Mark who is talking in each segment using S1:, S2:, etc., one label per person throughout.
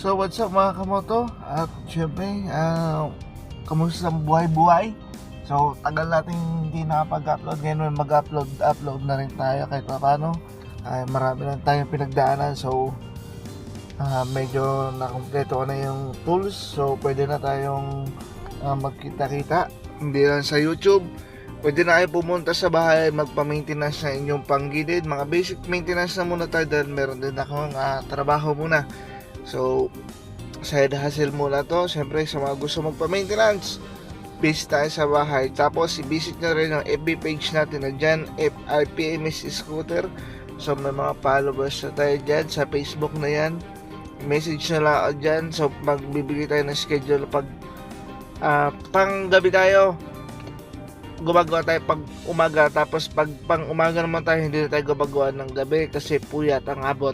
S1: So what's up mga kamoto? At syempre, kamusta ang buhay-buhay? So tagal natin hindi nakapag-upload. Ngayon mag-upload na rin tayo kahit pa paano. Marami lang tayong pinagdaanan. So medyo nakompleto ko na yung tools. So pwede na tayong magkita-kita. Hindi lang sa YouTube. Pwede na kayo pumunta sa bahay, magpa-maintenance na inyong panggilid. Mga basic maintenance na muna tayo dahil meron din akong trabaho muna. So, side hustle muna to. Siyempre, sa mga gusto magpa-maintenance, visit tayo sa bahay. Tapos, i-visit nyo rin yung FB page natin na dyan, FIPMS Scooter. So, may mga followers na tayo dyan sa Facebook na yan. Message na lang ako dyan. So, magbibigay tayo ng schedule pag pang gabi tayo. Gumagawa tayo pag umaga. Tapos, pag pang umaga naman tayo, hindi na tayo gumagawa ng gabi kasi puyat ang abot.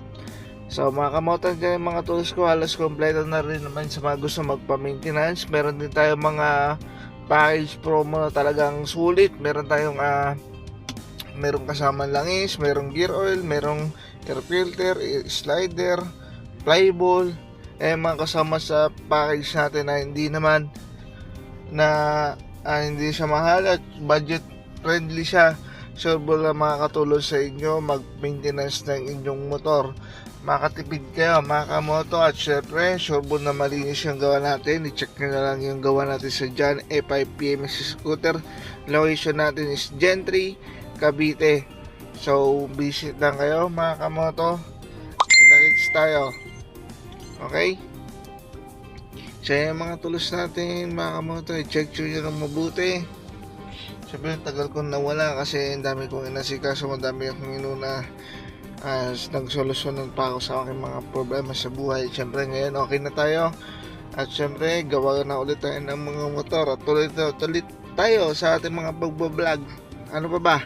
S1: So mga kamotan dyan, mga tools ko halos kompleto na rin naman sa mga gusto magpa-maintenance. Meron din tayo mga package promo na talagang sulit. Meron tayong merong kasama langis, merong gear oil, merong air filter, slider, flyball. Mga kasama sa package natin na hindi naman na hindi siya mahal at budget friendly siya. Sure na makakatulong sa inyo mag-maintenance ng inyong motor. Makatipid kayo mga kamoto. At syempre sure na malinis yung gawa natin. I-check nyo na lang yung gawa natin sa John F5PMS Scooter. Location natin is Gentry, Cavite. So visit lang kayo mga kamoto. Kita-kits tayo. Okay, so yung mga tools natin mga kamoto, i-check nyo lang mabuti. Siyempre tagal kong nawala kasi ang dami kong inasikaso, madami akong inuna. Nagsolusyonan pa ako sa aking mga problema sa buhay. Siyempre ngayon okay na tayo. At siyempre gawa na ulit tayo ng mga motor. At tuloy tayo sa ating mga pagbablog. Ano pa ba?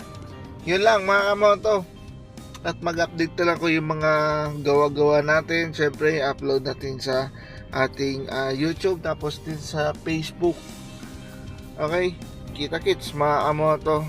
S1: Yun lang mga kamoto. At mag-update na lang ko yung mga gawa-gawa natin. Siyempre upload natin sa ating YouTube. Tapos din sa Facebook. Okay, kita-kits mga kamoto.